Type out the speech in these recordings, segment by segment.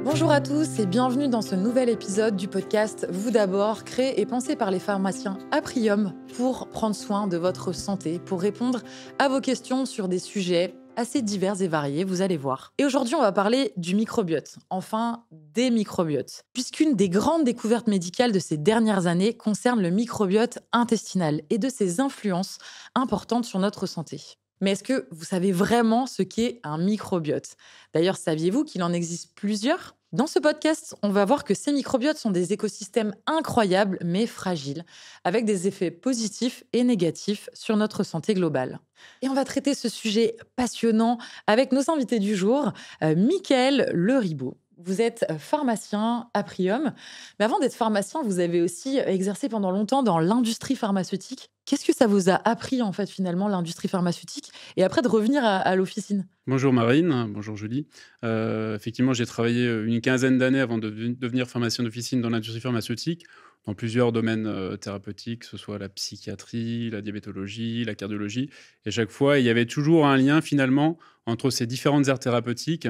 Bonjour à tous et bienvenue dans ce nouvel épisode du podcast Vous d'abord, créé et pensé par les pharmaciens Aprium pour prendre soin de votre santé, pour répondre à vos questions sur des sujets assez divers et variés, vous allez voir. Et aujourd'hui, on va parler du microbiote, enfin des microbiotes, puisqu'une des grandes découvertes médicales de ces dernières années concerne le microbiote intestinal et de ses influences importantes sur notre santé. Mais est-ce que vous savez vraiment ce qu'est un microbiote ? D'ailleurs, saviez-vous qu'il en existe plusieurs ? Dans ce podcast, on va voir que ces microbiotes sont des écosystèmes incroyables mais fragiles, avec des effets positifs et négatifs sur notre santé globale. Et on va traiter ce sujet passionnant avec nos invités du jour, Mickaël Leribaud. Vous êtes pharmacien à Prium, mais avant d'être pharmacien, vous avez aussi exercé pendant longtemps dans l'industrie pharmaceutique. Qu'est-ce que ça vous a appris en fait finalement l'industrie pharmaceutique et après de revenir à l'officine ? Bonjour Marine, bonjour Julie. Effectivement, j'ai travaillé une quinzaine d'années avant de devenir pharmacien d'officine dans l'industrie pharmaceutique, dans plusieurs domaines thérapeutiques, que ce soit la psychiatrie, la diabétologie, la cardiologie. Et chaque fois, il y avait toujours un lien finalement entre ces différentes aires thérapeutiques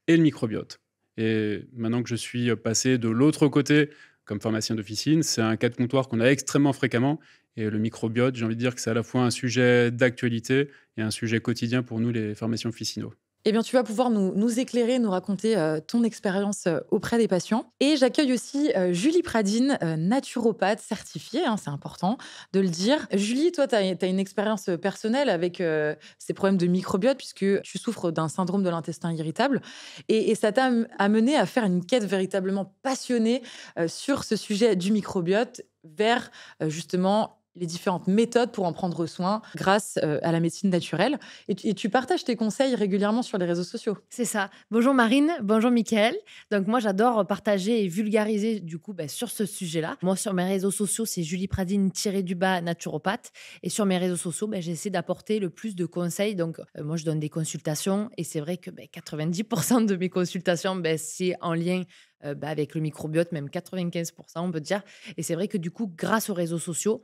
et le microbiote. Et maintenant que je suis passé de l'autre côté comme pharmacien d'officine, c'est un cas de comptoir qu'on a extrêmement fréquemment. Et le microbiote, j'ai envie de dire que c'est à la fois un sujet d'actualité et un sujet quotidien pour nous, les pharmaciens officinaux. Eh bien, tu vas pouvoir nous éclairer, nous raconter ton expérience auprès des patients. Et j'accueille aussi Julie Pradine, naturopathe certifiée, hein, c'est important de le dire. Julie, toi, tu as une expérience personnelle avec ces problèmes de microbiote, puisque tu souffres d'un syndrome de l'intestin irritable. Et ça t'a amené à faire une quête véritablement passionnée sur ce sujet du microbiote vers justement les différentes méthodes pour en prendre soin grâce à la médecine naturelle. Et tu partages tes conseils régulièrement sur les réseaux sociaux. C'est ça. Bonjour Marine, bonjour Mickaël. Donc moi j'adore partager et vulgariser du coup sur ce sujet-là. Moi sur mes réseaux sociaux c'est Julie Pradine-du-bas naturopathe et sur mes réseaux sociaux j'essaie d'apporter le plus de conseils. Donc moi je donne des consultations et c'est vrai que 90% de mes consultations c'est en lien avec le microbiote, même 95% on peut dire. Et c'est vrai que du coup grâce aux réseaux sociaux,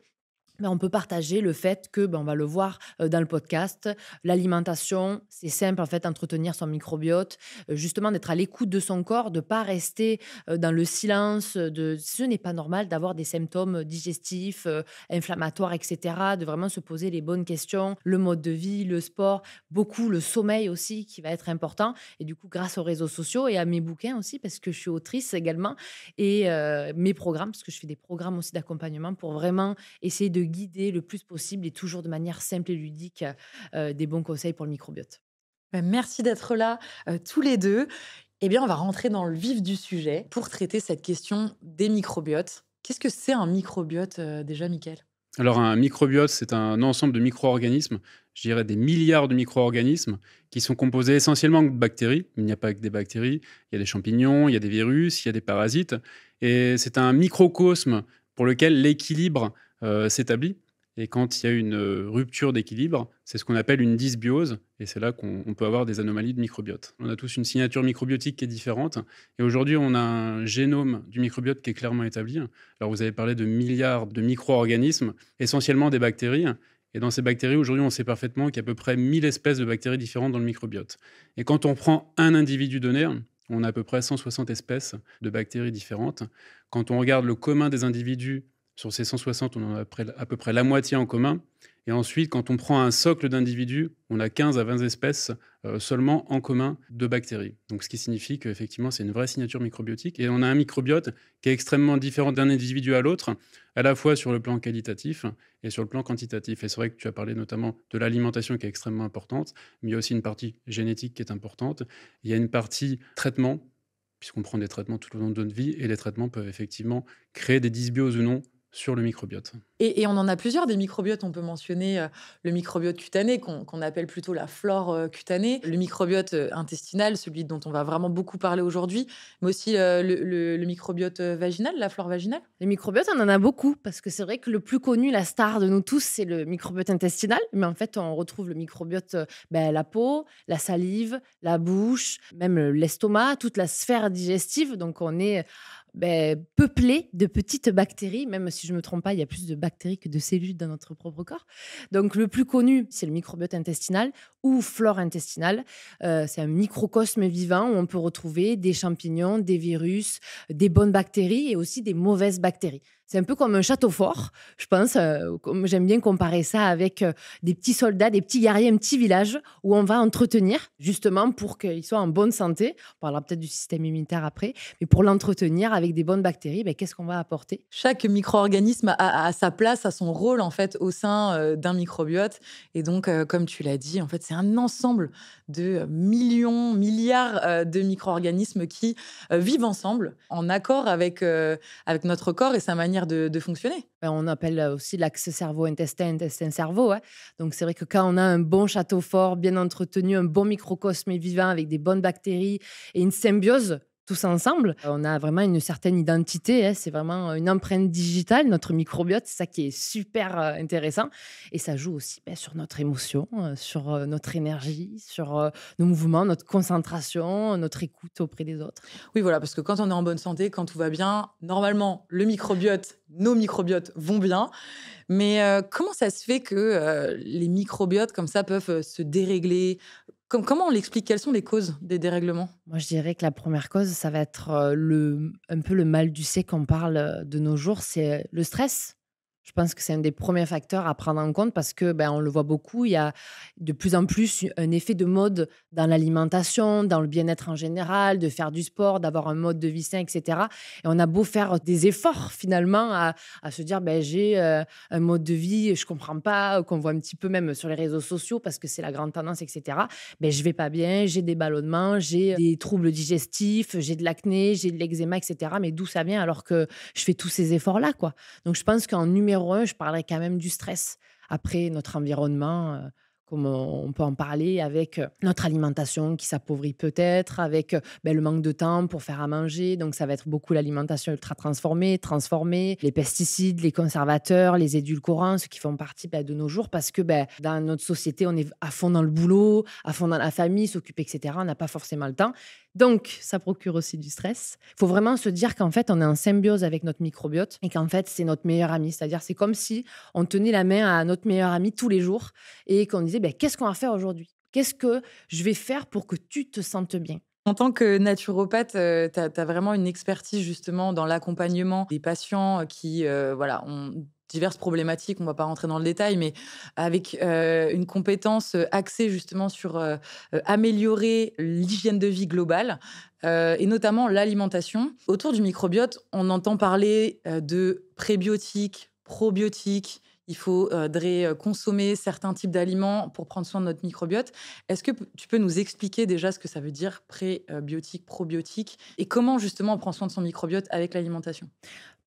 on peut partager le fait que, on va le voir dans le podcast, l'alimentation, c'est simple en fait, entretenir son microbiote, justement d'être à l'écoute de son corps, de ne pas rester dans le silence, ce n'est pas normal d'avoir des symptômes digestifs, inflammatoires, etc., de vraiment se poser les bonnes questions, le mode de vie, le sport, beaucoup le sommeil aussi qui va être important. Et du coup, grâce aux réseaux sociaux et à mes bouquins aussi, parce que je suis autrice également, et mes programmes, parce que je fais des programmes aussi d'accompagnement pour vraiment essayer de guider le plus possible et toujours de manière simple et ludique des bons conseils pour le microbiote. Merci d'être là tous les deux. Eh bien, on va rentrer dans le vif du sujet pour traiter cette question des microbiotes. Qu'est-ce que c'est un microbiote déjà, Mickaël ? Alors un microbiote, c'est un ensemble de micro-organismes, je dirais des milliards de micro-organismes, qui sont composés essentiellement de bactéries. Il n'y a pas que des bactéries, il y a des champignons, il y a des virus, il y a des parasites. Et c'est un microcosme pour lequel l'équilibre s'établit. Et quand il y a une rupture d'équilibre, c'est ce qu'on appelle une dysbiose. Et c'est là qu'on peut avoir des anomalies de microbiote. On a tous une signature microbiotique qui est différente. Et aujourd'hui, on a un génome du microbiote qui est clairement établi. Alors, vous avez parlé de milliards de micro-organismes, essentiellement des bactéries. Et dans ces bactéries, aujourd'hui, on sait parfaitement qu'il y a à peu près 1000 espèces de bactéries différentes dans le microbiote. Et quand on prend un individu donné, on a à peu près 160 espèces de bactéries différentes. Quand on regarde le commun des individus, sur ces 160, on en a à peu près la moitié en commun. Et ensuite, quand on prend un socle d'individus, on a 15 à 20 espèces seulement en commun de bactéries. Donc, ce qui signifie qu'effectivement, c'est une vraie signature microbiotique. Et on a un microbiote qui est extrêmement différent d'un individu à l'autre, à la fois sur le plan qualitatif et sur le plan quantitatif. Et c'est vrai que tu as parlé notamment de l'alimentation qui est extrêmement importante, mais il y a aussi une partie génétique qui est importante. Il y a une partie traitement, puisqu'on prend des traitements tout au long de notre vie, et les traitements peuvent effectivement créer des dysbioses ou non sur le microbiote. Et on en a plusieurs des microbiotes. On peut mentionner le microbiote cutané, qu'on appelle plutôt la flore cutanée, le microbiote intestinal, celui dont on va vraiment beaucoup parler aujourd'hui, mais aussi le microbiote vaginal, la flore vaginale. Les microbiotes, on en a beaucoup, parce que c'est vrai que le plus connu, la star de nous tous, c'est le microbiote intestinal. Mais en fait, on retrouve le microbiote, la peau, la salive, la bouche, même l'estomac, toute la sphère digestive. Donc, on est peuplé de petites bactéries, même si je ne me trompe pas, il y a plus de bactéries que de cellules dans notre propre corps. Donc le plus connu, c'est le microbiote intestinal, ou flore intestinale. C'est un microcosme vivant où on peut retrouver des champignons, des virus, des bonnes bactéries et aussi des mauvaises bactéries. C'est un peu comme un château fort, je pense. J'aime bien comparer ça avec des petits soldats, des petits guerriers, un petit village où on va entretenir justement pour qu'ils soient en bonne santé. On parlera peut-être du système immunitaire après, mais pour l'entretenir avec des bonnes bactéries, qu'est-ce qu'on va apporter? Chaque micro-organisme a sa place, a son rôle en fait au sein d'un microbiote. Et donc, comme tu l'as dit, en fait, c'est un ensemble de millions, milliards de micro-organismes qui vivent ensemble, en accord avec notre corps et sa manière de fonctionner. On appelle aussi l'axe cerveau-intestin, intestin-cerveau, hein. Donc, c'est vrai que quand on a un bon château fort, bien entretenu, un bon microcosme vivant avec des bonnes bactéries et une symbiose tous ensemble, on a vraiment une certaine identité, hein. C'est vraiment une empreinte digitale, notre microbiote. C'est ça qui est super intéressant. Et ça joue aussi sur notre émotion, sur notre énergie, sur nos mouvements, notre concentration, notre écoute auprès des autres. Oui, voilà, parce que quand on est en bonne santé, quand tout va bien, normalement, nos microbiotes vont bien. Mais comment ça se fait que les microbiotes comme ça peuvent se dérégler? Comment on l'explique? Quelles sont les causes des dérèglements? Moi, je dirais que la première cause, ça va être un peu le mal du siècle qu'on parle de nos jours, c'est le stress. Je pense que c'est un des premiers facteurs à prendre en compte parce que on le voit beaucoup, il y a de plus en plus un effet de mode dans l'alimentation, dans le bien-être en général, de faire du sport, d'avoir un mode de vie sain, etc. Et on a beau faire des efforts finalement à se dire j'ai un mode de vie, je comprends pas, qu'on voit un petit peu même sur les réseaux sociaux parce que c'est la grande tendance, etc. Je vais pas bien, j'ai des ballonnements, j'ai des troubles digestifs, j'ai de l'acné, j'ai de l'eczéma, etc. Mais d'où ça vient alors que je fais tous ces efforts-là, quoi. Donc, je pense qu'en numéro un, je parlerais quand même du stress. Après, notre environnement, comme on peut en parler avec notre alimentation qui s'appauvrit peut-être, avec le manque de temps pour faire à manger. Donc, ça va être beaucoup l'alimentation ultra transformée, les pesticides, les conservateurs, les édulcorants, ceux qui font partie de nos jours parce que dans notre société, on est à fond dans le boulot, à fond dans la famille, s'occuper, etc. On n'a pas forcément le temps. Donc, ça procure aussi du stress. Il faut vraiment se dire qu'en fait, on est en symbiose avec notre microbiote et qu'en fait, c'est notre meilleur ami. C'est-à-dire, c'est comme si on tenait la main à notre meilleur ami tous les jours et qu'on disait, qu'est-ce qu'on va faire aujourd'hui? Qu'est-ce que je vais faire pour que tu te sentes bien? En tant que naturopathe, tu as vraiment une expertise justement dans l'accompagnement des patients qui ont diverses problématiques. On ne va pas rentrer dans le détail, mais avec une compétence axée justement sur améliorer l'hygiène de vie globale et notamment l'alimentation. Autour du microbiote, on entend parler de prébiotiques, probiotiques. Il faudrait consommer certains types d'aliments pour prendre soin de notre microbiote. Est-ce que tu peux nous expliquer déjà ce que ça veut dire prébiotique, probiotique et comment justement on prend soin de son microbiote avec l'alimentation?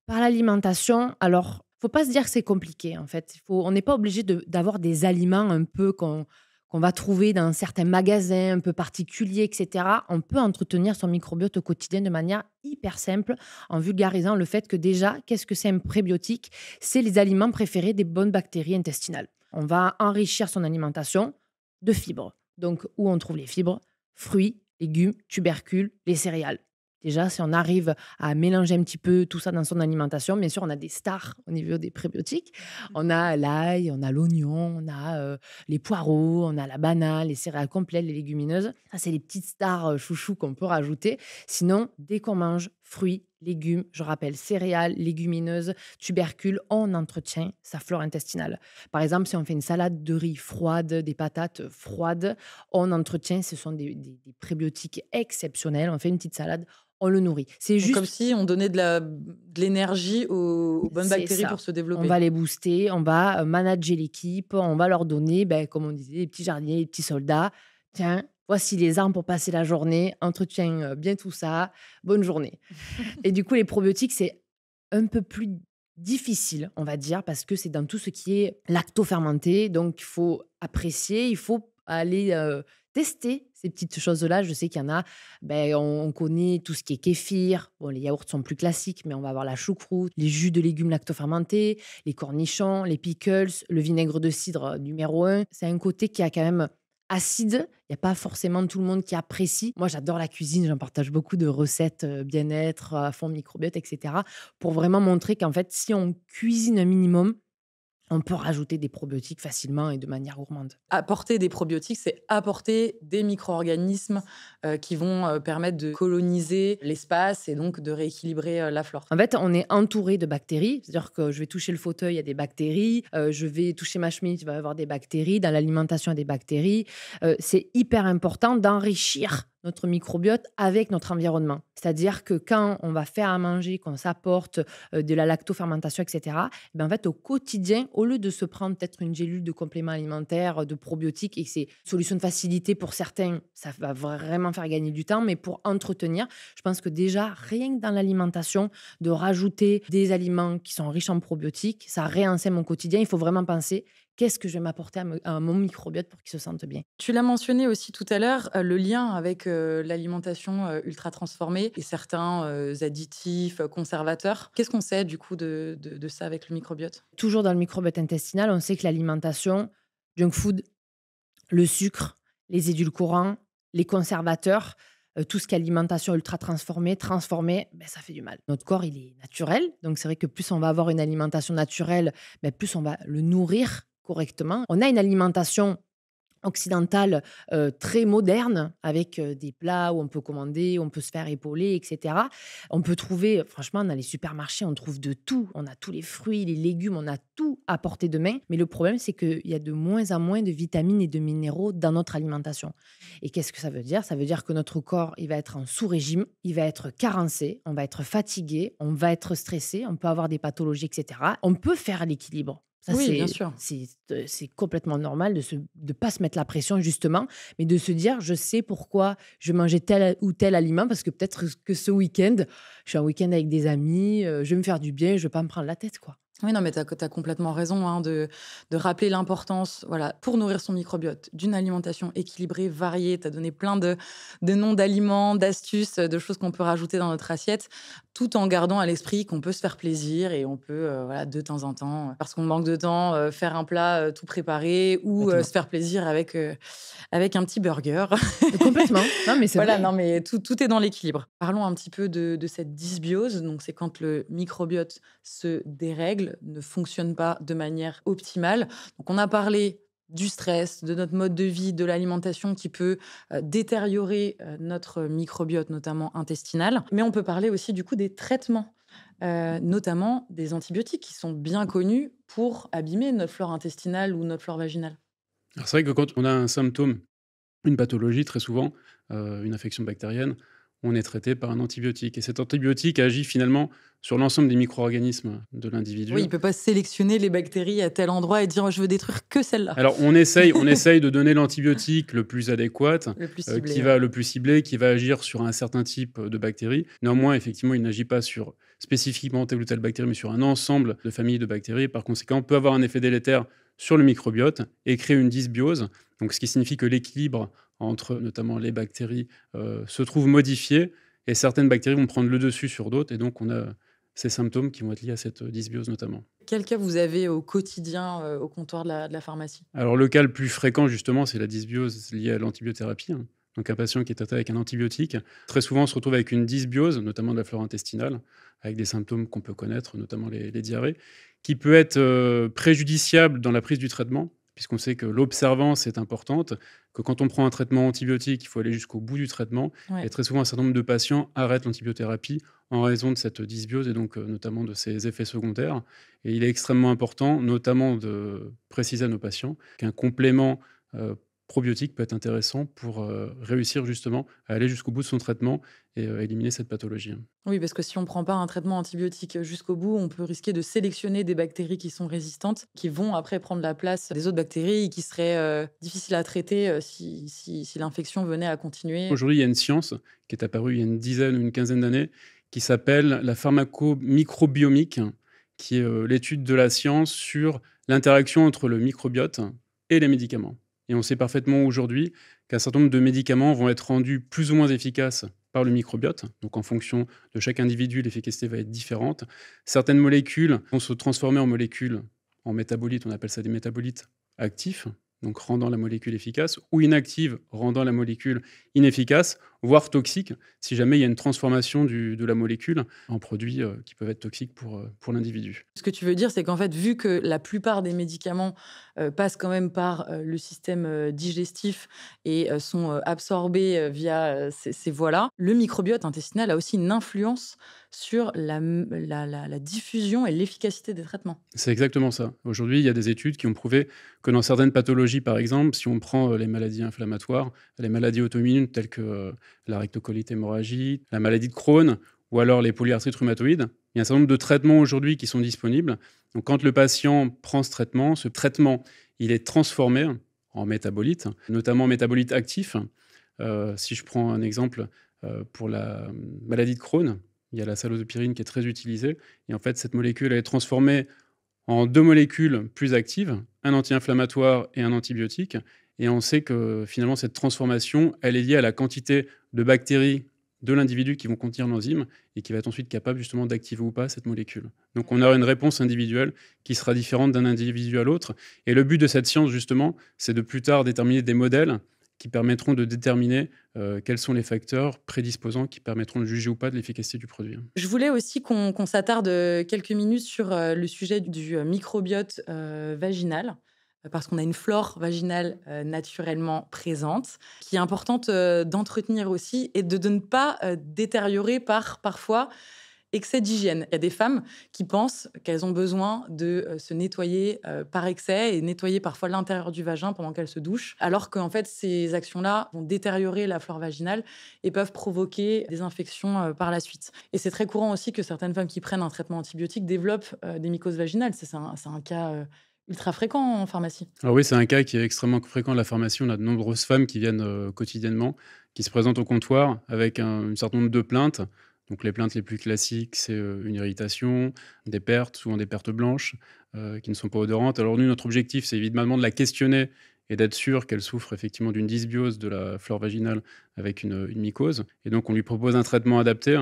Par l'alimentation, alors, faut pas se dire que c'est compliqué, en fait. On n'est pas obligé d'avoir des aliments un peu qu'on va trouver dans certains magasins un peu particuliers, etc. On peut entretenir son microbiote au quotidien de manière hyper simple en vulgarisant le fait que déjà, qu'est-ce que c'est un prébiotique? C'est les aliments préférés des bonnes bactéries intestinales. On va enrichir son alimentation de fibres. Donc, où on trouve les fibres? Fruits, légumes, tubercules, les céréales. Déjà, si on arrive à mélanger un petit peu tout ça dans son alimentation, bien sûr, on a des stars au niveau des prébiotiques. On a l'ail, on a l'oignon, on a les poireaux, on a la banane, les céréales complètes, les légumineuses. Ça, c'est les petites stars chouchous qu'on peut rajouter. Sinon, dès qu'on mange fruits, légumes, je rappelle, céréales, légumineuses, tubercules, on entretient sa flore intestinale. Par exemple, si on fait une salade de riz froide, des patates froides, on entretient, ce sont des prébiotiques exceptionnels. On fait une petite salade, on le nourrit. C'est Donc, juste, comme si on donnait de l'énergie aux bonnes c'est bactéries ça. pour se On développer. va les booster, on va manager l'équipe, on va leur donner, comme on disait, les petits jardiniers, les petits soldats. Tiens, voici les armes pour passer la journée, entretiens bien tout ça, bonne journée. Et du coup, les probiotiques, c'est un peu plus difficile, on va dire, parce que c'est dans tout ce qui est lactofermenté. Donc, il faut apprécier, il faut aller tester ces petites choses-là. Je sais qu'il y en a, on connaît tout ce qui est kéfir. Bon, les yaourts sont plus classiques, mais on va avoir la choucroute, les jus de légumes lactofermentés, les cornichons, les pickles, le vinaigre de cidre numéro 1. C'est un côté qui a quand même acide. Il n'y a pas forcément tout le monde qui apprécie. Moi, j'adore la cuisine. J'en partage beaucoup de recettes bien-être, à fond microbiote, etc. pour vraiment montrer qu'en fait, si on cuisine un minimum, on peut rajouter des probiotiques facilement et de manière gourmande. Apporter des probiotiques, c'est apporter des micro-organismes qui vont permettre de coloniser l'espace et donc de rééquilibrer la flore. En fait, on est entouré de bactéries. C'est-à-dire que je vais toucher le fauteuil, il y a des bactéries. Je vais toucher ma chemise, il va y avoir des bactéries. Dans l'alimentation, il y a des bactéries. C'est hyper important d'enrichir notre microbiote avec notre environnement. C'est-à-dire que quand on va faire à manger, qu'on s'apporte de la lactofermentation, etc., eh ben en fait, au quotidien, au lieu de se prendre peut-être une gélule de complément alimentaire, de probiotiques, et que c'est une solution de facilité pour certains, ça va vraiment faire gagner du temps, mais pour entretenir, je pense que déjà, rien que dans l'alimentation, de rajouter des aliments qui sont riches en probiotiques, ça réenseigne mon quotidien. Il faut vraiment penser qu'est-ce que je vais m'apporter à mon microbiote pour qu'il se sente bien. Tu l'as mentionné aussi tout à l'heure, le lien avec l'alimentation ultra transformée et certains additifs, conservateurs. Qu'est-ce qu'on sait du coup de ça avec le microbiote? Toujours dans le microbiote intestinal, on sait que l'alimentation, junk food, le sucre, les édulcorants, les conservateurs, tout ce qui est alimentation ultra transformée, ben, ça fait du mal. Notre corps, il est naturel, donc c'est vrai que plus on va avoir une alimentation naturelle, ben, plus on va le nourrir correctement. On a une alimentation occidentale très moderne avec des plats où on peut commander, on peut se faire épauler, etc. On peut trouver, franchement, dans les supermarchés, on trouve de tout. On a tous les fruits, les légumes, on a tout à portée de main. Mais le problème, c'est qu'il y a de moins en moins de vitamines et de minéraux dans notre alimentation. Et qu'est-ce que ça veut dire? Ça veut dire que notre corps, il va être en sous-régime, il va être carencé, on va être fatigué, on va être stressé, on peut avoir des pathologies, etc. On peut faire l'équilibre. Ça, Oui, bien sûr. c'est complètement normal de ne pas se mettre la pression, justement, mais de se dire, je sais pourquoi je vais manger tel ou tel aliment, parce que peut-être que ce week-end, je suis en week-end avec des amis, je vais me faire du bien, je ne vais pas me prendre la tête, quoi. Oui, non, mais tu as complètement raison hein, de rappeler l'importance, voilà, pour nourrir son microbiote, d'une alimentation équilibrée, variée. Tu as donné plein de noms d'aliments, d'astuces, de choses qu'on peut rajouter dans notre assiette, tout en gardant à l'esprit qu'on peut se faire plaisir et on peut, voilà, de temps en temps, parce qu'on manque de temps, faire un plat tout préparé ou se faire plaisir avec un petit burger. Complètement. Non, mais c'est Voilà, vrai. non, mais tout est dans l'équilibre. Parlons un petit peu de cette dysbiose. Donc, c'est quand le microbiote se dérègle, ne fonctionne pas de manière optimale. Donc, on a parlé du stress, de notre mode de vie, de l'alimentation qui peut détériorer notre microbiote, notamment intestinal. Mais on peut parler aussi du coup des traitements, notamment des antibiotiques qui sont bien connus pour abîmer notre flore intestinale ou notre flore vaginale. Alors c'est vrai que quand on a un symptôme, une pathologie, très souvent, une infection bactérienne, on est traité par un antibiotique. Et cet antibiotique agit finalement sur l'ensemble des micro-organismes de l'individu. Oui, il ne peut pas sélectionner les bactéries à tel endroit et dire « je veux détruire que celle-là Alors on essaye de donner l'antibiotique le plus adéquat, », le plus ciblé. qui va le plus ciblé, qui va agir sur un certain type de bactéries. Néanmoins, effectivement, il n'agit pas sur spécifiquement telle ou telle bactérie, mais sur un ensemble de familles de bactéries. Par conséquent, on peut avoir un effet délétère sur le microbiote et créer une dysbiose, donc ce qui signifie que l'équilibre entre notamment les bactéries se trouve modifié et certaines bactéries vont prendre le dessus sur d'autres et donc on a ces symptômes qui vont être liés à cette dysbiose notamment. Quel cas vous avez au quotidien au comptoir de la pharmacie? Alors le cas le plus fréquent justement, c'est la dysbiose liée à l'antibiothérapie. Donc un patient qui est traité avec un antibiotique, très souvent on se retrouve avec une dysbiose, notamment de la flore intestinale, avec des symptômes qu'on peut connaître, notamment les diarrhées, qui peut être préjudiciable dans la prise du traitement, puisqu'on sait que l'observance est importante, que quand on prend un traitement antibiotique, il faut aller jusqu'au bout du traitement. Ouais. Et très souvent, un certain nombre de patients arrêtent l'antibiothérapie en raison de cette dysbiose et donc notamment de ses effets secondaires. Et il est extrêmement important, notamment de préciser à nos patients qu'un complément probiotique peut être intéressant pour réussir justement à aller jusqu'au bout de son traitement et éliminer cette pathologie. Oui, parce que si on ne prend pas un traitement antibiotique jusqu'au bout, on peut risquer de sélectionner des bactéries qui sont résistantes, qui vont après prendre la place des autres bactéries et qui seraient difficiles à traiter si l'infection venait à continuer. Aujourd'hui, il y a une science qui est apparue il y a une dizaine ou une quinzaine d'années qui s'appelle la pharmacomicrobiomique, qui est l'étude de la science sur l'interaction entre le microbiote et les médicaments. Et on sait parfaitement aujourd'hui qu'un certain nombre de médicaments vont être rendus plus ou moins efficaces par le microbiote. Donc en fonction de chaque individu, l'efficacité va être différente. Certaines molécules vont se transformer en métabolites, on appelle ça des métabolites actifs, donc rendant la molécule efficace, ou inactives, rendant la molécule inefficace, voire toxiques, si jamais il y a une transformation de la molécule en produits qui peuvent être toxiques pour l'individu. Ce que tu veux dire, c'est qu'en fait, vu que la plupart des médicaments passent quand même par le système digestif et sont absorbés via ces voies-là, le microbiote intestinal a aussi une influence sur la diffusion et l'efficacité des traitements. C'est exactement ça. Aujourd'hui, il y a des études qui ont prouvé que dans certaines pathologies, par exemple, si on prend les maladies inflammatoires, les maladies auto-immunes telles que la rectocolite hémorragique, la maladie de Crohn ou alors les polyarthrites rhumatoïdes, il y a un certain nombre de traitements aujourd'hui qui sont disponibles. Donc, quand le patient prend ce traitement, il est transformé en métabolite, notamment métabolite actif. Si je prends un exemple pour la maladie de Crohn, il y a la salosopyrine qui est très utilisée. Et en fait, cette molécule elle est transformée en 2 molécules plus actives, un anti-inflammatoire et un antibiotique. Et on sait que finalement, cette transformation, elle est liée à la quantité de bactéries de l'individu qui vont contenir l'enzyme et qui va être ensuite capable justement d'activer ou pas cette molécule. Donc on aura une réponse individuelle qui sera différente d'un individu à l'autre. Et le but de cette science, justement, c'est de plus tard déterminer des modèles qui permettront de déterminer quels sont les facteurs prédisposants qui permettront de juger ou pas de l'efficacité du produit. Je voulais aussi qu'on s'attarde quelques minutes sur le sujet du microbiote vaginal, parce qu'on a une flore vaginale naturellement présente, qui est importante d'entretenir aussi et de ne pas détériorer par parfois excès d'hygiène. Il y a des femmes qui pensent qu'elles ont besoin de se nettoyer par excès et nettoyer parfois l'intérieur du vagin pendant qu'elles se douchent, alors qu'en fait, ces actions-là vont détériorer la flore vaginale et peuvent provoquer des infections par la suite. Et c'est très courant aussi que certaines femmes qui prennent un traitement antibiotique développent des mycoses vaginales. C'est un cas ultra fréquent en pharmacie. Alors oui, c'est un cas qui est extrêmement fréquent à la pharmacie. On a de nombreuses femmes qui viennent quotidiennement, qui se présentent au comptoir avec un certain nombre de plaintes. Donc les plaintes les plus classiques, c'est une irritation, des pertes, souvent des pertes blanches, qui ne sont pas odorantes. Alors nous, notre objectif, c'est évidemment de la questionner et d'être sûr qu'elle souffre effectivement d'une dysbiose de la flore vaginale avec une mycose. Et donc on lui propose un traitement adapté,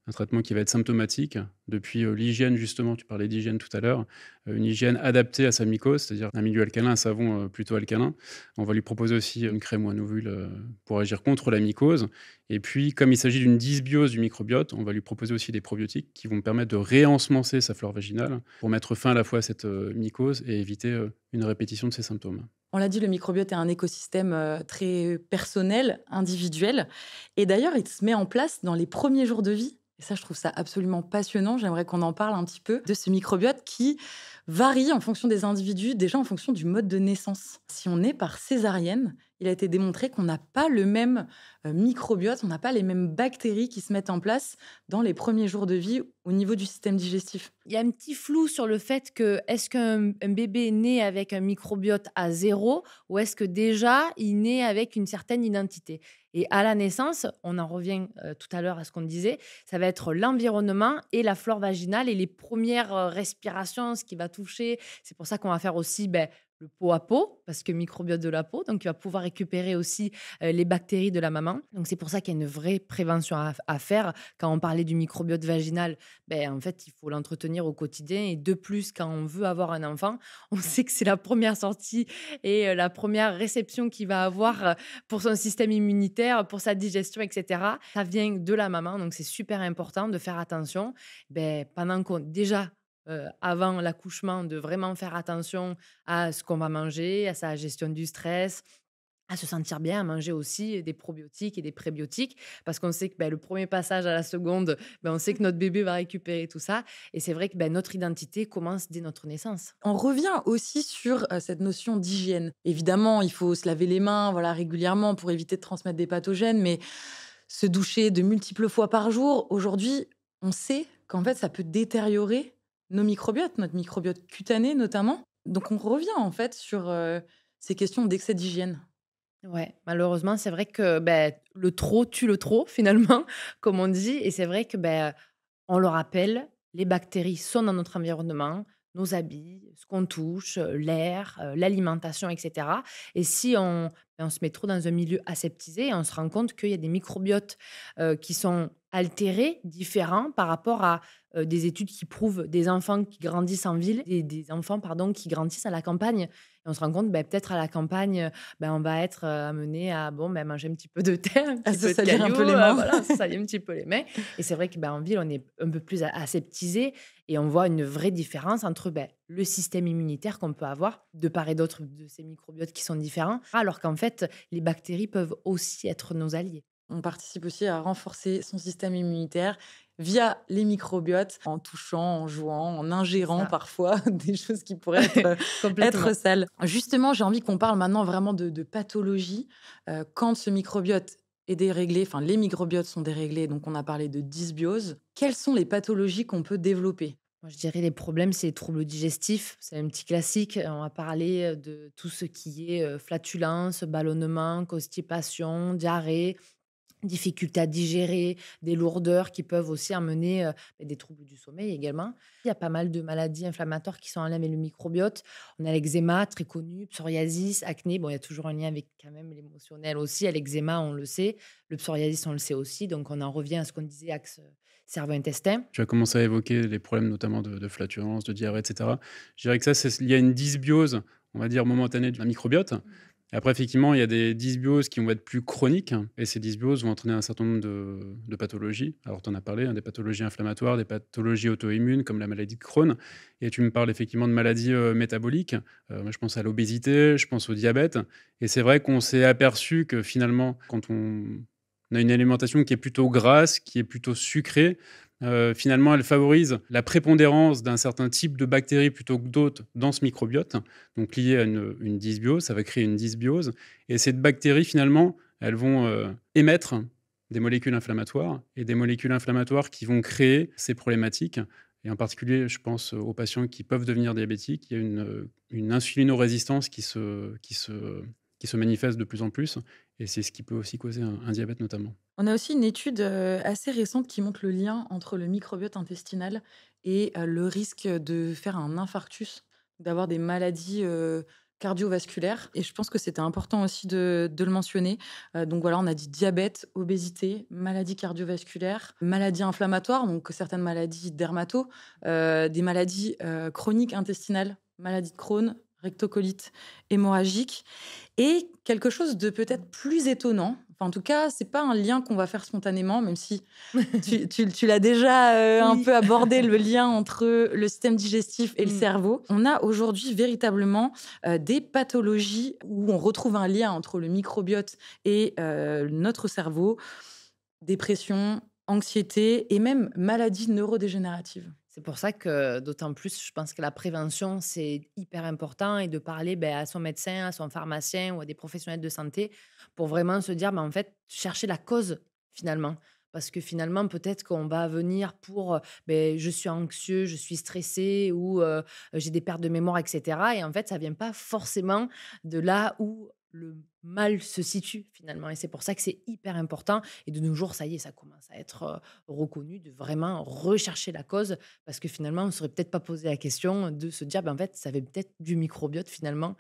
un traitement qui va être symptomatique, depuis l'hygiène justement, tu parlais d'hygiène tout à l'heure, une hygiène adaptée à sa mycose, c'est-à-dire un milieu alcalin, un savon plutôt alcalin. On va lui proposer aussi une crème ou un ovule pour agir contre la mycose. Et puis, comme il s'agit d'une dysbiose du microbiote, on va lui proposer aussi des probiotiques qui vont permettre de réensemencer sa flore vaginale pour mettre fin à la fois à cette mycose et éviter une répétition de ces symptômes. On l'a dit, le microbiote est un écosystème très personnel, individuel. Et d'ailleurs, il se met en place dans les premiers jours de vie. Et ça, je trouve ça absolument passionnant. J'aimerais qu'on en parle un petit peu de ce microbiote qui varie en fonction des individus, déjà en fonction du mode de naissance. Si on est par césarienne, il a été démontré qu'on n'a pas le même microbiote, on n'a pas les mêmes bactéries qui se mettent en place dans les premiers jours de vie au niveau du système digestif. Il y a un petit flou sur le fait que est-ce qu'un bébé est né avec un microbiote à 0 ou est-ce que déjà il naît avec une certaine identité. Et à la naissance, on en revient tout à l'heure à ce qu'on disait, ça va être l'environnement et la flore vaginale et les premières respirations, ce qui va toucher. C'est pour ça qu'on va faire aussi le pot à peau, parce que microbiote de la peau, donc il va pouvoir récupérer aussi les bactéries de la maman. Donc c'est pour ça qu'il y a une vraie prévention à faire. Quand on parlait du microbiote vaginal, en fait, il faut l'entretenir au quotidien. Et de plus, quand on veut avoir un enfant, on sait que c'est la première sortie et la première réception qu'il va avoir pour son système immunitaire, pour sa digestion, etc. Ça vient de la maman, donc c'est super important de faire attention. Pendant qu'on déjà avant l'accouchement, de vraiment faire attention à ce qu'on va manger, à sa gestion du stress, à se sentir bien, à manger aussi des probiotiques et des prébiotiques, parce qu'on sait que le premier passage à la seconde, on sait que notre bébé va récupérer tout ça. Et c'est vrai que notre identité commence dès notre naissance. On revient aussi sur cette notion d'hygiène. Évidemment, il faut se laver les mains régulièrement pour éviter de transmettre des pathogènes, mais se doucher de multiples fois par jour, aujourd'hui, on sait qu'en fait, ça peut détériorer nos microbiotes, notre microbiote cutané notamment. Donc, on revient en fait sur ces questions d'excès d'hygiène. Ouais, malheureusement, c'est vrai que le trop tue le trop, finalement, comme on dit. Et c'est vrai que on le rappelle, les bactéries sont dans notre environnement, nos habits, ce qu'on touche, l'air, l'alimentation, etc. Et si on on se met trop dans un milieu aseptisé et on se rend compte qu'il y a des microbiotes qui sont altérés, différents par rapport à des études qui prouvent des enfants qui grandissent en ville et des enfants qui grandissent à la campagne. Et on se rend compte, peut-être à la campagne, on va être amené à manger un petit peu de terre, un petit se peu de salir un cailloux, peu les mains. voilà, se salir un petit peu les mains. Et c'est vrai qu'en ville, on est un peu plus aseptisé et on voit une vraie différence entre le système immunitaire qu'on peut avoir de part et d'autre de ces microbiotes qui sont différents, alors qu'en fait, les bactéries peuvent aussi être nos alliés. On participe aussi à renforcer son système immunitaire via les microbiotes, en touchant, en jouant, en ingérant Ça. parfois des choses qui pourraient Complètement. être sales. Justement, j'ai envie qu'on parle maintenant vraiment de pathologie. Quand ce microbiote est déréglé, enfin les microbiotes sont déréglés, donc on a parlé de dysbiose. Quelles sont les pathologies qu'on peut développer? Moi, je dirais les problèmes, c'est les troubles digestifs. C'est un petit classique. On va parler de tout ce qui est flatulence, ballonnement, constipation, diarrhée, difficulté à digérer, des lourdeurs qui peuvent aussi amener des troubles du sommeil également. Il y a pas mal de maladies inflammatoires qui sont en lien avec le microbiote. On a l'eczéma, très connu, psoriasis, acné. Bon, il y a toujours un lien avec quand même l'émotionnel aussi. À l'eczéma, on le sait. Le psoriasis, on le sait aussi. Donc, on en revient à ce qu'on disait, axe cerveau-intestin. Tu as commencé à évoquer les problèmes notamment de flatulence, de diarrhée, et cetera. Je dirais que ça, il y a une dysbiose, on va dire, momentanée d'un microbiote. Après, effectivement, il y a des dysbioses qui vont être plus chroniques et ces dysbioses vont entraîner un certain nombre de pathologies. Alors, tu en as parlé, des pathologies inflammatoires, des pathologies auto-immunes comme la maladie de Crohn. Et tu me parles effectivement de maladies métaboliques. Moi, je pense à l'obésité, je pense au diabète. Et c'est vrai qu'on s'est aperçu que finalement, quand on a une alimentation qui est plutôt grasse, qui est plutôt sucrée, finalement, elle favorise la prépondérance d'un certain type de bactéries plutôt que d'autres dans ce microbiote, donc lié à une dysbiose, ça va créer une dysbiose. Et ces bactéries, finalement, elles vont émettre des molécules inflammatoires, et des molécules inflammatoires qui vont créer ces problématiques. Et en particulier, je pense aux patients qui peuvent devenir diabétiques. Il y a une insulinorésistance qui se manifeste de plus en plus, et c'est ce qui peut aussi causer un diabète notamment. On a aussi une étude assez récente qui montre le lien entre le microbiote intestinal et le risque de faire un infarctus, d'avoir des maladies cardiovasculaires. Et je pense que c'était important aussi de le mentionner. Donc voilà, on a dit diabète, obésité, maladies cardiovasculaires, maladies inflammatoires, donc certaines maladies dermato, des maladies chroniques intestinales, maladie de Crohn, rectocolite hémorragique. Et quelque chose de peut-être plus étonnant, enfin, en tout cas, c'est pas un lien qu'on va faire spontanément, même si tu l'as déjà un Oui. peu abordé, le lien entre le système digestif et le Mm. cerveau. On a aujourd'hui véritablement des pathologies où on retrouve un lien entre le microbiote et notre cerveau, dépression, anxiété et même maladies neurodégénératives. C'est pour ça que, d'autant plus, je pense que la prévention, c'est hyper important et de parler à son médecin, à son pharmacien ou à des professionnels de santé pour vraiment se dire, en fait, chercher la cause finalement. Parce que finalement, peut-être qu'on va venir pour je suis anxieux, je suis stressé ou j'ai des pertes de mémoire, etc. Et en fait, ça vient pas forcément de là où le mal se situe finalement. Et c'est pour ça que c'est hyper important. Et de nos jours, ça y est, ça commence à être reconnu, de vraiment rechercher la cause parce que finalement, on ne serait peut-être pas posé la question de se dire, en fait, ça avait peut-être du microbiote finalement,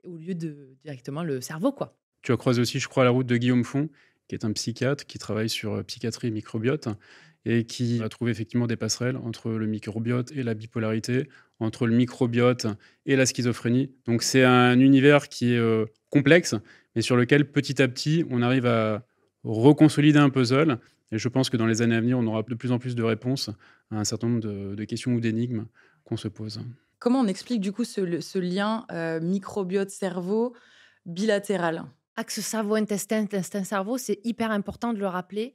au lieu de directement le cerveau, quoi. Tu as croisé aussi, je crois, la route de Guillaume Font, qui est un psychiatre qui travaille sur psychiatrie et microbiote et qui a trouvé effectivement des passerelles entre le microbiote et la bipolarité, entre le microbiote et la schizophrénie. Donc c'est un univers qui est complexe, mais sur lequel petit à petit, on arrive à reconsolider un puzzle. Et je pense que dans les années à venir, on aura de plus en plus de réponses à un certain nombre de questions ou d'énigmes qu'on se pose. Comment on explique du coup ce lien microbiote-cerveau bilatéral? Axe cerveau-intestin, intestin-cerveau, c'est hyper important de le rappeler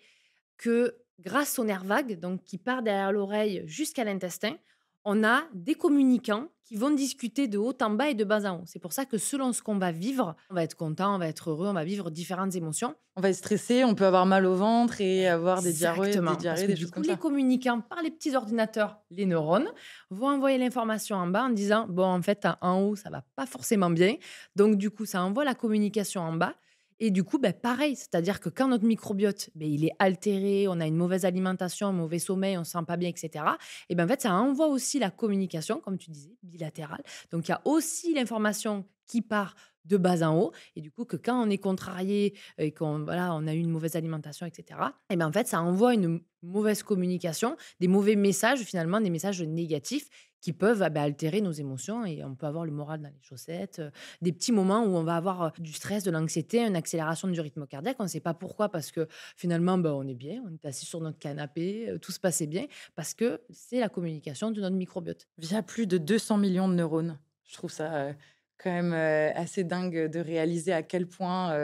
que grâce au nerf vague, donc qui part derrière l'oreille jusqu'à l'intestin, on a des communicants qui vont discuter de haut en bas et de bas en haut. C'est pour ça que selon ce qu'on va vivre, on va être content, on va être heureux, on va vivre différentes émotions. On va être stressé, on peut avoir mal au ventre et avoir des diarrhées, Exactement, parce que des du choses coup, comme les ça. communicants par les petits ordinateurs, les neurones, vont envoyer l'information en bas en disant, bon, en fait, en haut, ça va pas forcément bien. Donc, du coup, ça envoie la communication en bas. Et du coup, pareil, c'est-à-dire que quand notre microbiote, il est altéré, on a une mauvaise alimentation, un mauvais sommeil, on ne se sent pas bien, etc. Et en fait, ça envoie aussi la communication, comme tu disais, bilatérale. Donc, il y a aussi l'information qui part de bas en haut. Et du coup, que quand on est contrarié et qu'on voilà, on a eu une mauvaise alimentation, etc., et ben en fait, ça envoie une mauvaise communication, des mauvais messages, finalement, des messages négatifs qui peuvent altérer nos émotions et on peut avoir le moral dans les chaussettes, des petits moments où on va avoir du stress, de l'anxiété, une accélération du rythme cardiaque. On ne sait pas pourquoi, parce que finalement, on est bien, on est assis sur notre canapé, tout se passait bien, parce que c'est la communication de notre microbiote. Via plus de 200 millions de neurones. Je trouve ça quand même assez dingue de réaliser à quel point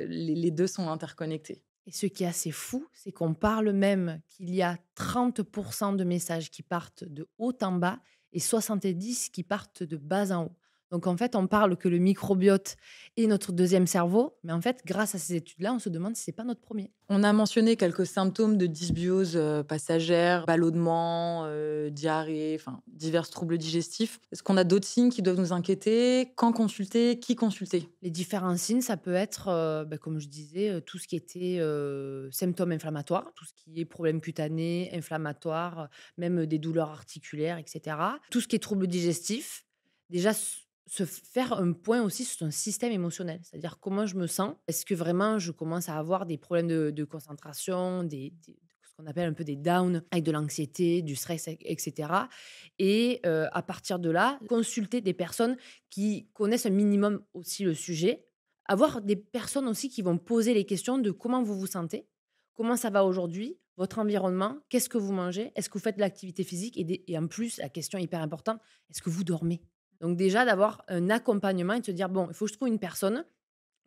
les deux sont interconnectés. Et ce qui est assez fou, c'est qu'on parle même qu'il y a 30% de messages qui partent de haut en bas et 70 qui partent de bas en haut. Donc en fait, on parle que le microbiote est notre deuxième cerveau, mais en fait, grâce à ces études-là, on se demande si c'est pas notre premier. On a mentionné quelques symptômes de dysbiose passagère, ballonnement, diarrhée, enfin divers troubles digestifs. Est-ce qu'on a d'autres signes qui doivent nous inquiéter? Quand consulter? Qui consulter? Les différents signes, ça peut être, comme je disais, tout ce qui était symptômes inflammatoires, tout ce qui est problèmes cutanés, inflammatoires, même des douleurs articulaires, etc. Tout ce qui est troubles digestifs, déjà se faire un point aussi sur son système émotionnel, c'est-à-dire comment je me sens. Est-ce que vraiment je commence à avoir des problèmes de concentration, ce qu'on appelle un peu des downs, avec de l'anxiété, du stress, etc. Et à partir de là, consulter des personnes qui connaissent un minimum aussi le sujet. Avoir des personnes aussi qui vont poser les questions de comment vous vous sentez, comment ça va aujourd'hui, votre environnement, qu'est-ce que vous mangez, est-ce que vous faites de l'activité physique et en plus, la question hyper importante, est-ce que vous dormez? Donc déjà, d'avoir un accompagnement et de se dire, bon, il faut que je trouve une personne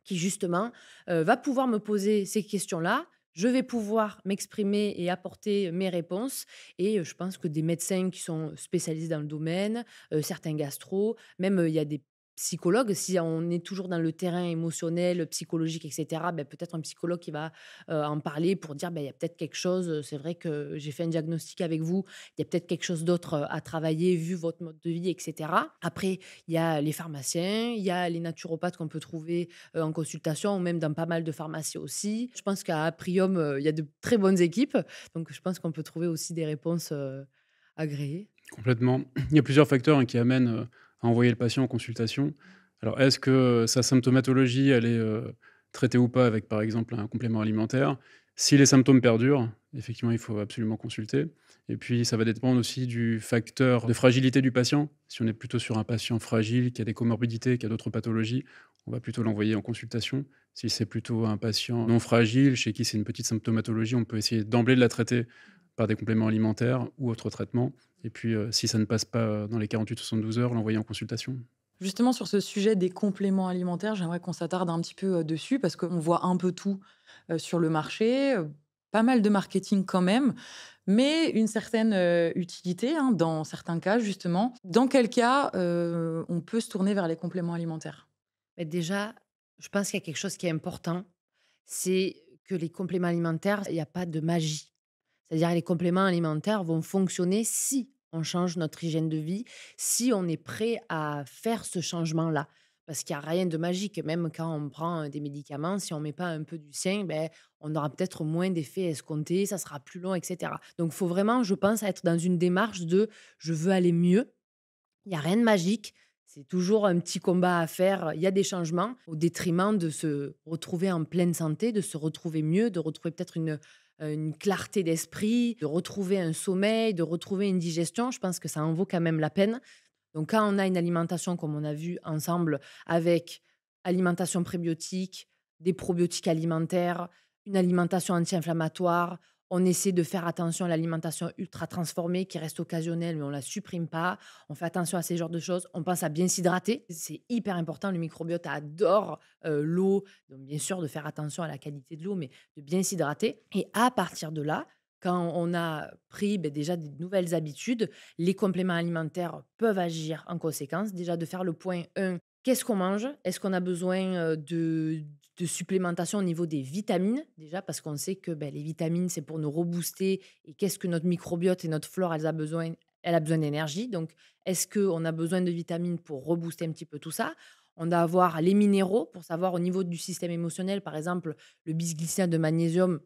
qui justement va pouvoir me poser ces questions-là. Je vais pouvoir m'exprimer et apporter mes réponses. Et je pense que des médecins qui sont spécialisés dans le domaine, certains gastro, même il y a des psychologues, si on est toujours dans le terrain émotionnel, psychologique, etc., peut-être un psychologue qui va en parler pour dire, il y a peut-être quelque chose, c'est vrai que j'ai fait un diagnostic avec vous, il y a peut-être quelque chose d'autre à travailler vu votre mode de vie, etc. Après, il y a les pharmaciens, il y a les naturopathes qu'on peut trouver en consultation ou même dans pas mal de pharmacies aussi. Je pense qu'à Aprium, il y a de très bonnes équipes, donc je pense qu'on peut trouver aussi des réponses agréées. Complètement. Il y a plusieurs facteurs, qui amènent, à envoyer le patient en consultation. Alors, est-ce que sa symptomatologie, elle est, traitée ou pas avec, par exemple, un complément alimentaire? Si les symptômes perdurent, effectivement, il faut absolument consulter. Et puis, ça va dépendre aussi du facteur de fragilité du patient. Si on est plutôt sur un patient fragile, qui a des comorbidités, qui a d'autres pathologies, on va plutôt l'envoyer en consultation. Si c'est plutôt un patient non fragile, chez qui c'est une petite symptomatologie, on peut essayer d'emblée de la traiter par des compléments alimentaires ou autres traitements. Et puis, si ça ne passe pas dans les 48-72 heures, l'envoyer en consultation. Justement, sur ce sujet des compléments alimentaires, j'aimerais qu'on s'attarde un petit peu dessus parce qu'on voit un peu tout sur le marché, pas mal de marketing quand même, mais une certaine utilité dans certains cas, justement. Dans quel cas on peut se tourner vers les compléments alimentaires? Mais déjà, je pense qu'il y a quelque chose qui est important, c'est que les compléments alimentaires, il y a pas de magie. C'est-à-dire les compléments alimentaires vont fonctionner si on change notre hygiène de vie, si on est prêt à faire ce changement-là. Parce qu'il y a rien de magique. Même quand on prend des médicaments, si on met pas un peu du sien, on aura peut-être moins d'effets escomptés, ça sera plus long, etc. Donc, il faut vraiment, je pense, être dans une démarche de je veux aller mieux. Il y a rien de magique. C'est toujours un petit combat à faire. Il y a des changements au détriment de se retrouver en pleine santé, de se retrouver mieux, de retrouver peut-être une clarté d'esprit, de retrouver un sommeil, de retrouver une digestion. Je pense que ça en vaut quand même la peine. Donc, quand on a une alimentation, comme on a vu ensemble, avec alimentation prébiotique, des probiotiques alimentaires, une alimentation anti-inflammatoire, on essaie de faire attention à l'alimentation ultra transformée qui reste occasionnelle, mais on ne la supprime pas. On fait attention à ces genres de choses. On pense à bien s'hydrater. C'est hyper important. Le microbiote adore l'eau. Donc, bien sûr, de faire attention à la qualité de l'eau, mais de bien s'hydrater. Et à partir de là, quand on a pris déjà des nouvelles habitudes, les compléments alimentaires peuvent agir en conséquence. Déjà, de faire le point 1, qu'est-ce qu'on mange? Est-ce qu'on a besoin de supplémentation au niveau des vitamines? Déjà, parce qu'on sait que les vitamines, c'est pour nous rebooster. Et qu'est-ce que notre microbiote et notre flore, elle a besoin d'énergie. Donc, est-ce qu'on a besoin de vitamines pour rebooster un petit peu tout ça? On doit avoir les minéraux pour savoir au niveau du système émotionnel, par exemple, le bisglycinate de magnésium.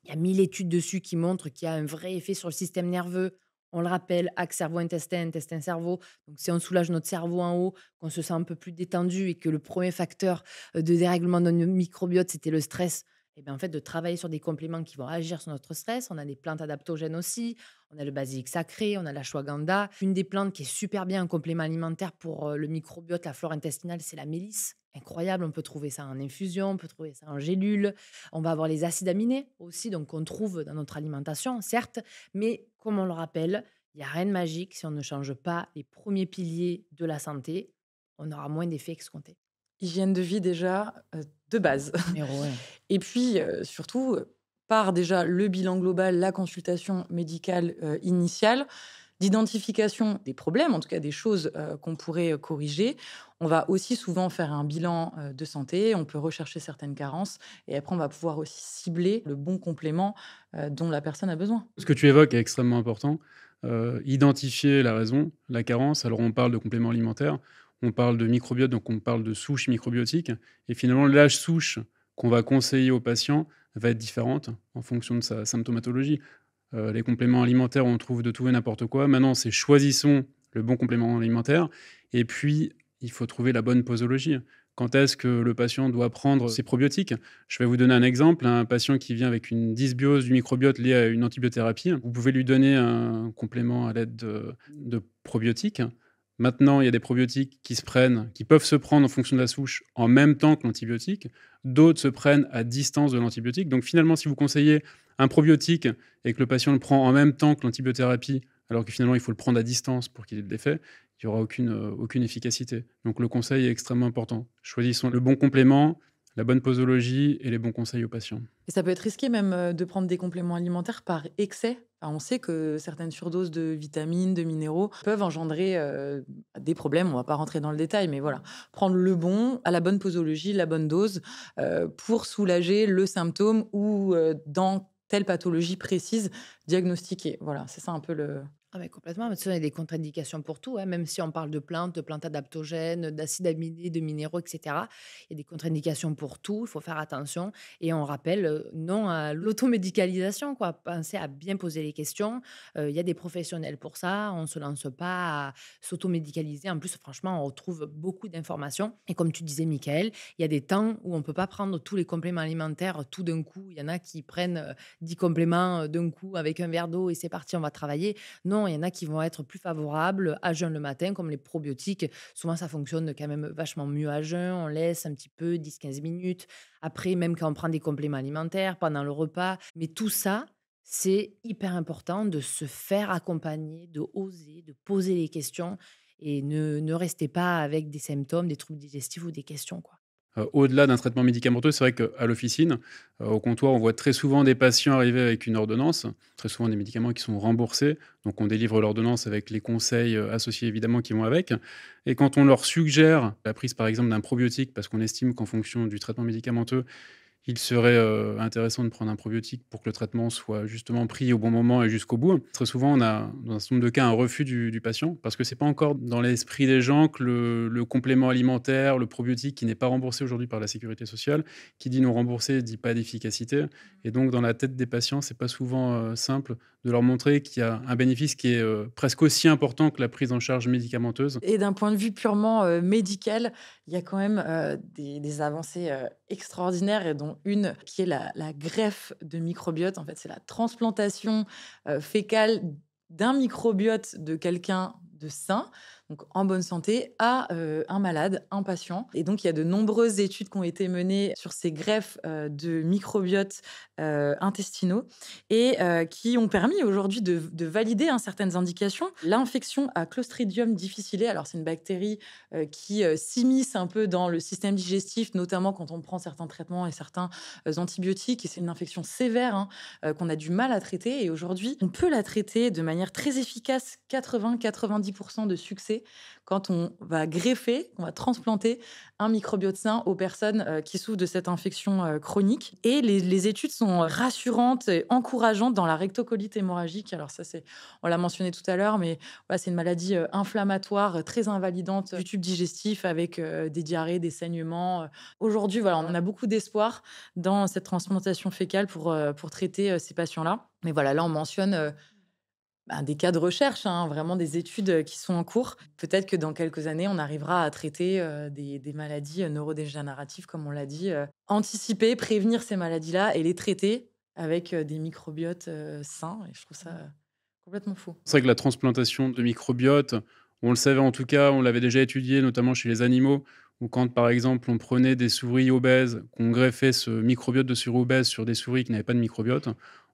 Il y a 1000 études dessus qui montrent qu'il y a un vrai effet sur le système nerveux. On le rappelle, axe cerveau-intestin, intestin-cerveau. Donc, si on soulage notre cerveau en haut, qu'on se sent un peu plus détendu et que le premier facteur de dérèglement de notre microbiote, c'était le stress, et bien, en fait, de travailler sur des compléments qui vont agir sur notre stress. On a des plantes adaptogènes aussi. On a le basilic sacré, on a la l'ashwagandha. Une des plantes qui est super bien en complément alimentaire pour le microbiote, la flore intestinale, c'est la mélisse. Incroyable, on peut trouver ça en infusion, on peut trouver ça en gélule. On va avoir les acides aminés aussi, donc qu'on trouve dans notre alimentation, certes, mais comme on le rappelle, il n'y a rien de magique. Si on ne change pas les premiers piliers de la santé, on aura moins d'effets escomptés. Hygiène de vie déjà, de base. Numéro 1. Et puis, surtout, par déjà le bilan global, la consultation médicale, initiale, d'identification des problèmes, en tout cas des choses, qu'on pourrait, corriger. On va aussi souvent faire un bilan, de santé, on peut rechercher certaines carences et après on va pouvoir aussi cibler le bon complément, dont la personne a besoin. Ce que tu évoques est extrêmement important. Identifier la raison, la carence. Alors, on parle de compléments alimentaires, on parle de microbiote, donc on parle de souche microbiotique. Et finalement, l'âge souche qu'on va conseiller au patient va être différente en fonction de sa symptomatologie. Les compléments alimentaires, on trouve de tout et n'importe quoi. Maintenant, c'est choisissons le bon complément alimentaire. Et puis, il faut trouver la bonne posologie. Quand est-ce que le patient doit prendre ses probiotiques? Je vais vous donner un exemple. Un patient qui vient avec une dysbiose du microbiote liée à une antibiothérapie, vous pouvez lui donner un complément à l'aide de probiotiques. Maintenant, il y a des probiotiques qui se prennent, qui peuvent se prendre en fonction de la souche en même temps que l'antibiotique. D'autres se prennent à distance de l'antibiotique. Donc finalement, si vous conseillez un probiotique et que le patient le prend en même temps que l'antibiothérapie, alors que finalement il faut le prendre à distance pour qu'il ait de l'effet, il n'y aura aucune efficacité. Donc le conseil est extrêmement important. Choisissons le bon complément, la bonne posologie et les bons conseils aux patients. Et ça peut être risqué même, de prendre des compléments alimentaires par excès. Enfin, on sait que certaines surdoses de vitamines, de minéraux peuvent engendrer, des problèmes. On va pas rentrer dans le détail, mais voilà. Prendre le bon, à la bonne posologie, la bonne dose, pour soulager le symptôme ou, dans telle pathologie précise, diagnostiquée. Voilà, c'est ça un peu le Ah mais complètement, mais de toute façon, il y a des contre-indications pour tout, hein, même si on parle de plantes adaptogènes, d'acides aminés, de minéraux, et cetera. Il y a des contre-indications pour tout, il faut faire attention et on rappelle, non à l'automédicalisation, quoi. Pensez à bien poser les questions, il y a des professionnels pour ça, on ne se lance pas à s'automédicaliser. En plus, franchement, on retrouve beaucoup d'informations et comme tu disais, Michael, il y a des temps où on ne peut pas prendre tous les compléments alimentaires tout d'un coup. Il y en a qui prennent, 10 compléments, d'un coup avec un verre d'eau et c'est parti, on va travailler. Non, il y en a qui vont être plus favorables à jeun le matin, comme les probiotiques. Souvent, ça fonctionne quand même vachement mieux à jeun. On laisse un petit peu 10-15 minutes. Après, même quand on prend des compléments alimentaires, pendant le repas. Mais tout ça, c'est hyper important de se faire accompagner, de oser, de poser les questions et ne restez pas avec des symptômes, des troubles digestifs ou des questions, quoi. Au-delà d'un traitement médicamenteux, c'est vrai qu'à l'officine, au comptoir, on voit très souvent des patients arriver avec une ordonnance, très souvent des médicaments qui sont remboursés. Donc on délivre l'ordonnance avec les conseils, associés évidemment qui vont avec et quand on leur suggère la prise par exemple d'un probiotique parce qu'on estime qu'en fonction du traitement médicamenteux, il serait, intéressant de prendre un probiotique pour que le traitement soit justement pris au bon moment et jusqu'au bout. Très souvent, on a, dans un certain nombre de cas, un refus du patient parce que c'est pas encore dans l'esprit des gens que le complément alimentaire, le probiotique qui n'est pas remboursé aujourd'hui par la sécurité sociale, qui dit non remboursé dit pas d'efficacité et donc dans la tête des patients, c'est pas souvent, simple de leur montrer qu'il y a un bénéfice qui est, presque aussi important que la prise en charge médicamenteuse. et d'un point de vue purement, médical, il y a quand même, des avancées, extraordinaires et dont une qui est la greffe de microbiote. En fait, c'est la transplantation, fécale d'un microbiote de quelqu'un de sain, donc en bonne santé, à, un malade, un patient et donc il y a de nombreuses études qui ont été menées sur ces greffes, de microbiotes, intestinaux et qui ont permis aujourd'hui de valider, hein, certaines indications. L'infection à Clostridium difficile, alors c'est une bactérie, qui, s'immisce un peu dans le système digestif, notamment quand on prend certains traitements et certains, antibiotiques et c'est une infection sévère, hein, qu'on a du mal à traiter et aujourd'hui, on peut la traiter de manière très efficace, 80-90 de succès quand on va greffer, on va transplanter un microbiote sain aux personnes, qui souffrent de cette infection, chronique et les études sont rassurantes et encourageantes dans la rectocolite hémorragique. Alors ça, c'est on l'a mentionné tout à l'heure, mais voilà, c'est une maladie, inflammatoire, très invalidante du tube digestif avec, des diarrhées, des saignements, Aujourd'hui, voilà, on a beaucoup d'espoir dans cette transplantation fécale pour traiter, ces patients-là. Mais voilà, là, on mentionne, des cas de recherche, hein, vraiment des études qui sont en cours. Peut-être que dans quelques années, on arrivera à traiter des maladies neurodégénératives, comme on l'a dit, anticiper, prévenir ces maladies-là et les traiter avec des microbiotes sains. Et je trouve ça complètement fou. C'est vrai que la transplantation de microbiote, on le savait en tout cas, on l'avait déjà étudié, notamment chez les animaux, où quand, par exemple, on prenait des souris obèses, qu'on greffait ce microbiote de souris obèse sur des souris qui n'avaient pas de microbiote,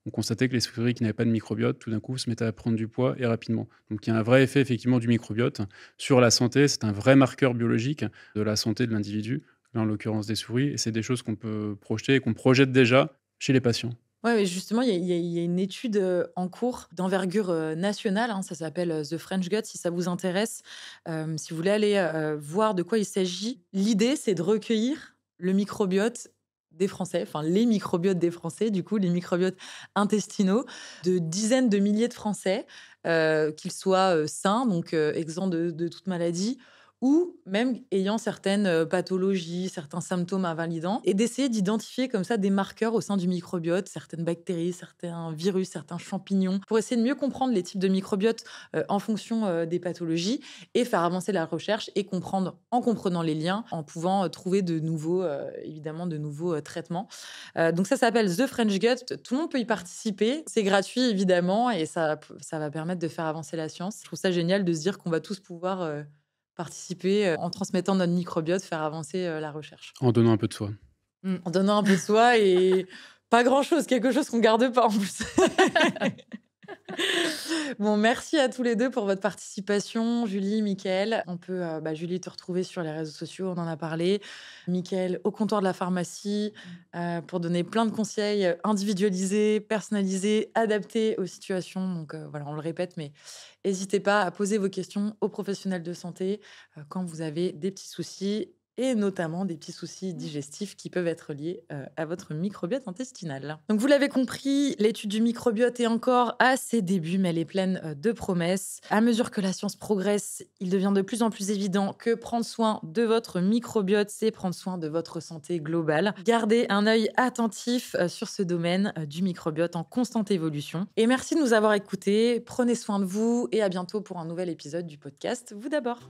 on constatait que les souris qui n'avaient pas de microbiote, tout d'un coup, se mettaient à prendre du poids et rapidement. Donc il y a un vrai effet effectivement du microbiote sur la santé. C'est un vrai marqueur biologique de la santé de l'individu, là en l'occurrence des souris, et c'est des choses qu'on peut projeter et qu'on projette déjà chez les patients. Ouais, mais justement, il y a une étude en cours d'envergure nationale, hein, ça s'appelle The French Gut, si ça vous intéresse. Si vous voulez aller voir de quoi il s'agit, l'idée, c'est de recueillir le microbiote des Français, enfin les microbiotes des Français, du coup, les microbiotes intestinaux de dizaines de milliers de Français, qu'ils soient sains, donc exempts de toute maladie, ou même ayant certaines pathologies, certains symptômes invalidants, et d'essayer d'identifier comme ça des marqueurs au sein du microbiote, certaines bactéries, certains virus, certains champignons, pour essayer de mieux comprendre les types de microbiote en fonction des pathologies, et faire avancer la recherche et comprendre, en comprenant les liens, en pouvant trouver de nouveaux, évidemment, de nouveaux traitements. Donc ça s'appelle The French Gut, tout le monde peut y participer, c'est gratuit évidemment, et ça va permettre de faire avancer la science. Je trouve ça génial de se dire qu'on va tous pouvoir participer en transmettant notre microbiote, faire avancer la recherche. En donnant un peu de soi. En donnant un peu de soi et pas grand-chose, quelque chose qu'on garde pas en plus. Bon, merci à tous les deux pour votre participation, Julie, Mickaël. On peut, Julie, te retrouver sur les réseaux sociaux, on en a parlé. Mickaël, au comptoir de la pharmacie, pour donner plein de conseils individualisés, personnalisés, adaptés aux situations. Donc voilà, on le répète, mais n'hésitez pas à poser vos questions aux professionnels de santé quand vous avez des petits soucis, et notamment des petits soucis digestifs qui peuvent être liés à votre microbiote intestinal. Donc vous l'avez compris, l'étude du microbiote est encore à ses débuts, mais elle est pleine de promesses. À mesure que la science progresse, il devient de plus en plus évident que prendre soin de votre microbiote, c'est prendre soin de votre santé globale. Gardez un œil attentif sur ce domaine du microbiote en constante évolution. Et merci de nous avoir écoutés, prenez soin de vous et à bientôt pour un nouvel épisode du podcast Vous d'abord.